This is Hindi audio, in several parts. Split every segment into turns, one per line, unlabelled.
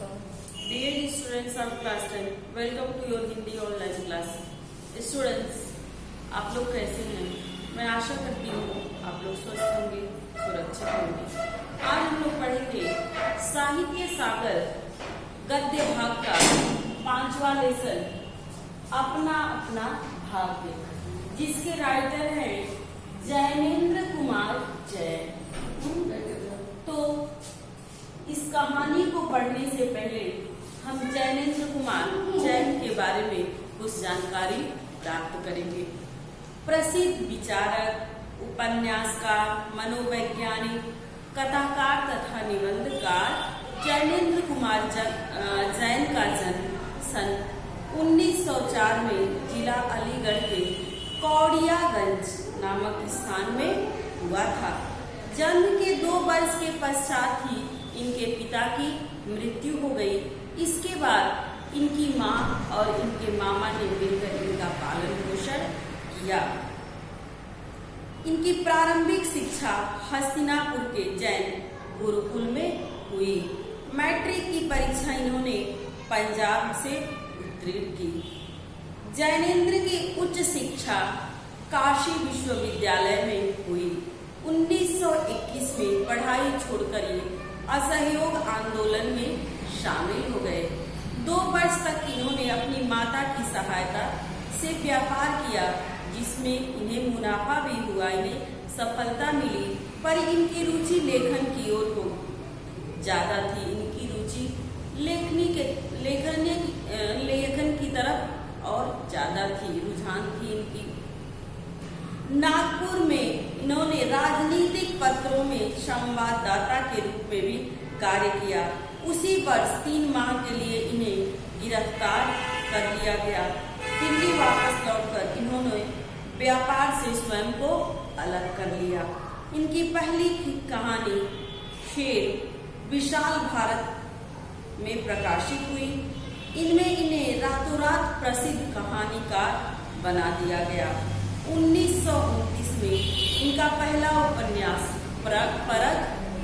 Dear students of class 10, welcome to your Hindi online class. Students, आप लोग कैसे हैं? मैं आशा करती हूँ आप लोग स्वस्थ होंगे, सुरक्षित होंगे। आज हम लोग पढ़ेंगे साहित्य सागर गद्य भाग का 5वां लेसन अपना अपना भाग्य, जिसके राइटर हैं जैनेन्द्र कुमार जैन। तो इस कहानी को पढ़ने से पहले हम जैनेन्द्र कुमार जैन के बारे में कुछ जानकारी प्राप्त करेंगे। प्रसिद्ध विचारक, उपन्यासकार, मनोवैज्ञानिक, कथाकार तथा निबंधकार जैनेन्द्र कुमार जैन का जन्म सन 1904 में जिला अलीगढ़ के कौड़ियागंज नामक स्थान में हुआ था। जन्म के 2 वर्ष के पश्चात ही इनके पिता की मृत्यु हो गई। इसके बाद इनकी मां और इनके मामा ने मिलकर इनका पालन पोषण किया। इनकी प्रारंभिक शिक्षा हस्तिनापुर के जैन गुरुकुल में हुई। मैट्रिक की परीक्षा इन्होंने पंजाब से उत्तीर्ण की। जैनेन्द्र की उच्च शिक्षा काशी विश्वविद्यालय में हुई। 1921 में पढ़ाई छोड़कर ये असहयोग आंदोलन में शामिल हो गए। 2 वर्ष तक इन्होंने अपनी माता की सहायता से व्यापार किया, जिसमें इन्हें मुनाफा भी हुआ, इन्हें सफलता मिली। पर इनकी रुचि लेखन की ओर हो ज्यादा थी। इनकी रुचि लेखन की तरफ और ज्यादा थी, रुझान थी इनकी। नागपुर में इन्होंने राजनीतिक पत्रों में संवाददाता के रूप में भी कार्य किया। उसी वर्ष 3 माह के लिए इन्हें गिरफ्तार कर लिया गया। दिल्ली वापस लौटकर इन्होंने व्यापार से स्वयं को अलग कर लिया। इनकी पहली कहानी खेल विशाल भारत में प्रकाशित हुई। इनमें इन्हें रातों रात प्रसिद्ध कहानीकार बना दिया गया। 1929 में इनका पहला उपन्यास परख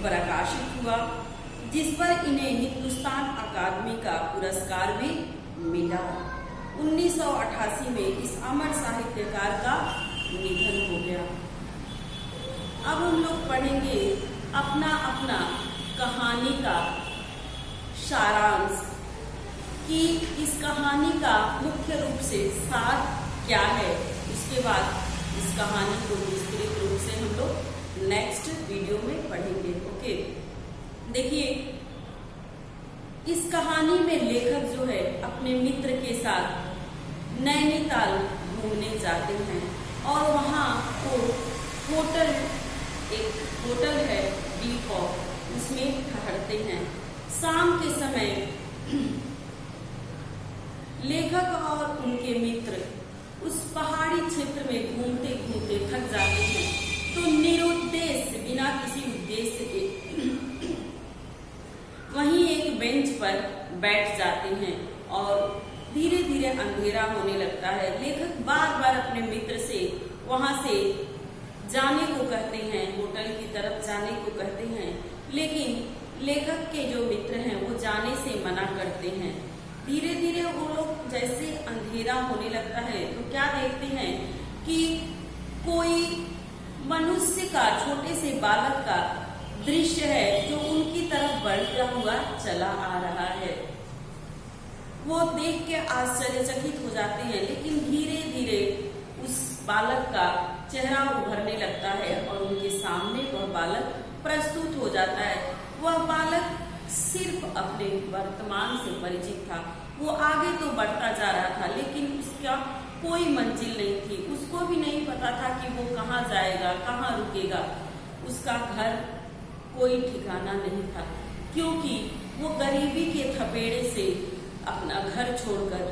प्रकाशित हुआ, जिस पर इन्हें हिंदुस्तान अकादमी का पुरस्कार भी मिला। 1988 में इस अमर साहित्यकार का निधन हो गया। अब हम लोग पढ़ेंगे अपना अपना कहानी का सारांश कि इस कहानी का मुख्य रूप से सार क्या है। उसके बाद इस कहानी को विस्तृत रूप से हम लोग नेक्स्ट वीडियो में पढ़ेंगे। ओके, देखिए इस कहानी में लेखक जो है अपने मित्र के साथ नैनीताल घूमने जाते हैं और वहाँ वो एक होटल है डीपॉक, उसमें ठहरते हैं। शाम के समय लेखक और उनके मित्र उस पहाड़ी क्षेत्र में घूमते घूमते थक जाते हैं, तो निरुद्देश्य बिना किसी उद्देश्य के वहीं एक बेंच पर बैठ जाते हैं और धीरे धीरे अंधेरा होने लगता है। लेखक बार बार अपने मित्र से वहां से जाने को कहते हैं, होटल की तरफ जाने को कहते हैं, लेकिन लेखक के जो मित्र हैं वो जाने से मना करते हैं। धीरे धीरे वो लोग जैसे अंधेरा होने लगता है तो क्या देखते हैं कि कोई मनुष्य का, छोटे से बालक का दृश्य है जो उनकी तरफ बढ़ता हुआ चला आ रहा है। वो देख के आश्चर्यचकित हो जाते हैं, लेकिन धीरे धीरे उस बालक का चेहरा उभरने लगता है और उनके सामने वह बालक प्रस्तुत हो जाता है। वह बालक सिर्फ अपने वर्तमान से परिचित था। वो आगे तो बढ़ता जा रहा था, लेकिन उसका कोई मंजिल नहीं थी। उसको भी नहीं पता था कि वो कहाँ जाएगा, कहाँ रुकेगा। उसका घर कोई ठिकाना नहीं था, क्योंकि वो गरीबी के थपेड़े से अपना घर छोड़कर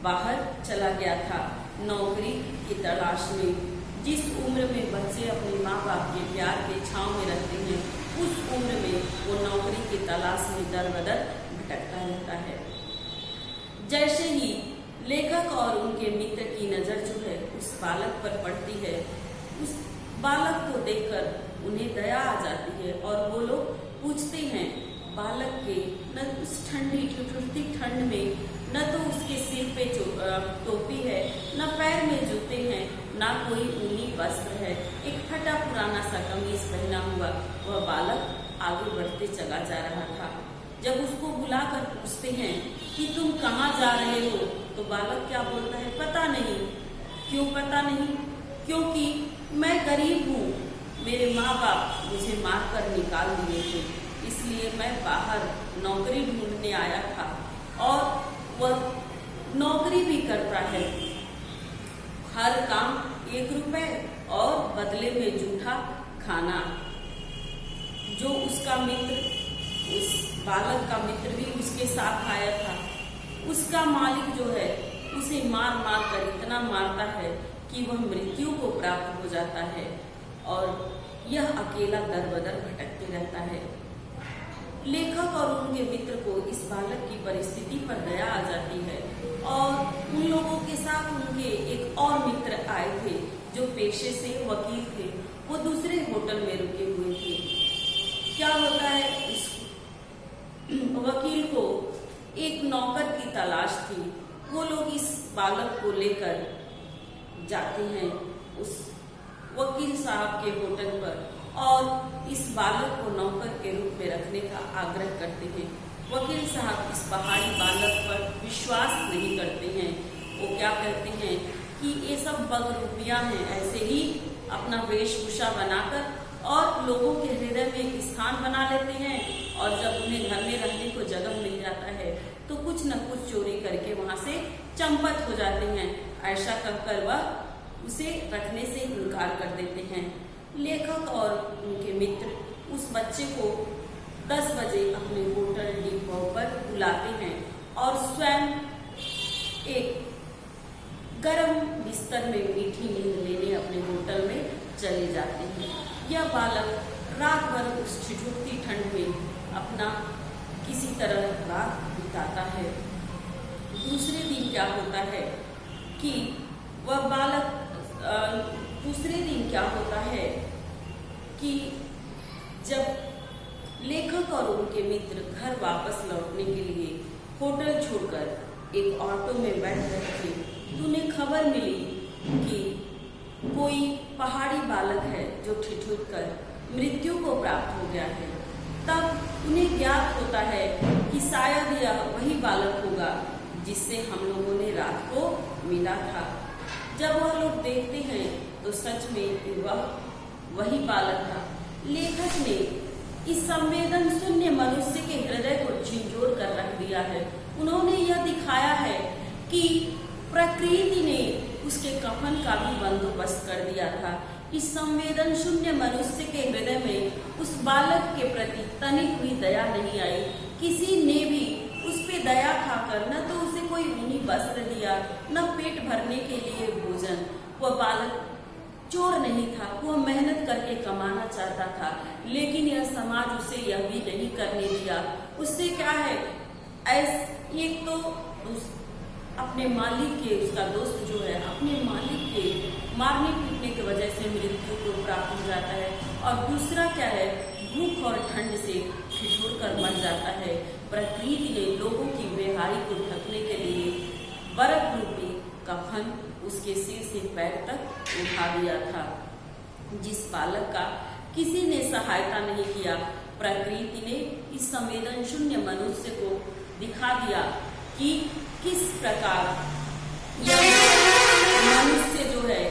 बाहर चला गया था नौकरी की तलाश में। जिस उम्र में बच्चे अपने माँ बाप के प्यार के छांव में रहते हैं, उस उम्र में वो नौकरी की तलाश में दर बदर भटकता रहता है। जैसे ही लेखक और उनके मित्र की नजर जो है उस बालक पर पड़ती है, उस बालक को देखकर उन्हें दया आ जाती है और वो लोग पूछते हैं बालक के न उस ठंडी ठिठुरती ठंड में न तो उसके सिर पे टोपी है, न पैर में जूते हैं, ना कोई ऊनी वस्त्र है। एक फटा पुराना सा कमीज पहना हुआ वह बालक आगे बढ़ते चला जा रहा था। जब उसको बुलाकर पूछते हैं कि तुम कहाँ जा रहे हो, तो बालक क्या बोलता है, पता नहीं। क्यों पता नहीं? क्योंकि मैं गरीब हूँ, मेरे माँ बाप मुझे मारकर निकाल दिए थे, इसलिए मैं बाहर नौकरी ढूंढने आया था। और वह नौकरी भी करता है, हर काम 1 रुपए और बदले में जूठा खाना। जो उसका मित्र, उस बालक का मित्र भी उसके साथ आया था, उसका मालिक जो है उसे मार मार कर इतना मारता है कि वह मृत्यु को प्राप्त हो जाता है और यह अकेला दर बदर भटकते रहता है। लेखक और उनके मित्र को इस बालक की परिस्थिति पर दया आ जाती है और उन लोगों के साथ उनके एक और मित्र आए थे जो पेशे से वकील थे। वो दूसरे होटल में रुके हुए थे। क्या होता है, उस वकील को एक नौकर की तलाश थी। वो लोग इस बालक को लेकर जाते हैं उस वकील साहब के होटल पर और इस बालक को नौकर के रूप में रखने का आग्रह करते हैं। वकील साहब इस पहाड़ी बालक पर विश्वास नहीं करते हैं। वो क्या कहते हैं कि ये सब बगरूपियां हैं, ऐसे ही अपना वेशभूषा बनाकर और लोगों के हृदय में एक स्थान बना लेते हैं और जब उन्हें घर में रहने को जगह मिल जाता है तो कुछ न कुछ चोरी करके वहां से चंपत हो जाते हैं। ऐसा कहकर वह उसे रखने से इनकार कर देते हैं। लेखक और उनके मित्र उस बच्चे को 10 बजे अपने होटल डिपो पर बुलाते हैं और स्वयं एक गर्म बिस्तर में मीठी नींद लेने अपने होटल में चले जाते हैं। यह बालक रात भर उस ठिठुरती ठंड में अपना किसी तरह रात बिताता है। दूसरे दिन क्या होता है कि वह बालक दूसरे दिन क्या होता है कि जब लेखक और उनके मित्र घर वापस लौटने के लिए होटल छोड़कर एक ऑटो में बैठ रहे थे तो उन्हें खबर मिली कि कोई पहाड़ी बालक है जो ठिठुर कर मृत्यु को प्राप्त हो गया है। तब उन्हें ज्ञात होता है कि शायद यह वही बालक होगा जिससे हम लोगों ने रात को मिला था। जब वह लोग देखते हैं तो सच में वह वही बालक था। लेखक ने इस संवेदन शून्य मनुष्य के हृदय को झिंझोर कर रख दिया है। उन्होंने यह दिखाया है कि प्रकृति ने उसके कफन का भी बंदोबस्त कर दिया था। इस संवेदन शून्य मनुष्य के हृदय में उस बालक के प्रति तनिक भी दया नहीं आई। किसी ने भी उस पे दया खाकर न तो उसे कोई ऊनी वस्त्र दिया, न पेट भरने के लिए भोजन। वह बालक चोर नहीं था, वह मेहनत करके कमाना चाहता था, लेकिन यह समाज उसे यह भी नहीं करने दिया। उससे क्या है, एक तो अपने मालिक के, उसका दोस्त जो है अपने मालिक के मारने पीटने की वजह से मृत्यु को प्राप्त हो जाता है, और दूसरा क्या है, भूख और ठंड से ठिठुर कर मर जाता है। प्रकृति ने लोगों की बेहाई को ढकने के लिए बर्फ रूपी कफन उसके सिर से पैर तक उठा दिया था। जिस बालक का किसी ने सहायता नहीं किया, प्रकृति ने इस संवेदन शून्य मनुष्य को दिखा दिया कि किस प्रकार यह मनुष्य जो है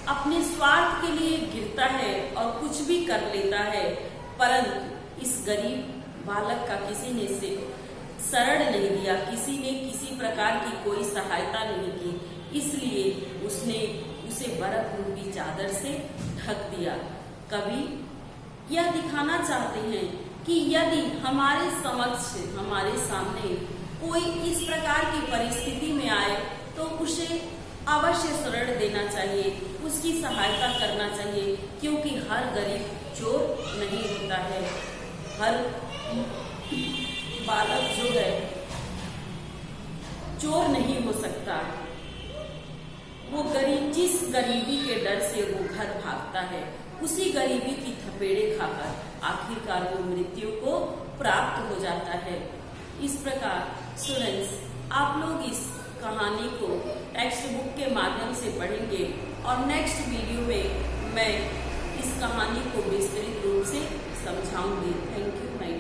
अपने स्वार्थ के लिए गिरता है और कुछ भी कर लेता है, परंतु इस गरीब बालक का किसी ने से शरण नहीं दिया, किसी ने किसी प्रकार की कोई सहायता नहीं की, इसलिए उसने उसे बर्फ रूपी चादर से ढक दिया। कवि यह दिखाना चाहते हैं कि यदि हमारे समक्ष, हमारे सामने कोई इस प्रकार की परिस्थिति में आए तो उसे अवश्य शरण देना चाहिए, उसकी सहायता करना चाहिए, क्योंकि हर गरीब चोर नहीं होता है। हर बालक जो है चोर नहीं हो सकता। वो जिस गरीबी के डर से वो घर भागता है, उसी गरीबी की थपेड़े खाकर आखिरकार वो मृत्यु को प्राप्त हो जाता है। इस प्रकार स्टूडेंट्स, आप लोग इस कहानी को टेक्स्ट बुक के माध्यम से पढ़ेंगे और नेक्स्ट वीडियो में मैं इस कहानी को विस्तृत रूप से समझाऊंगी। Thank you my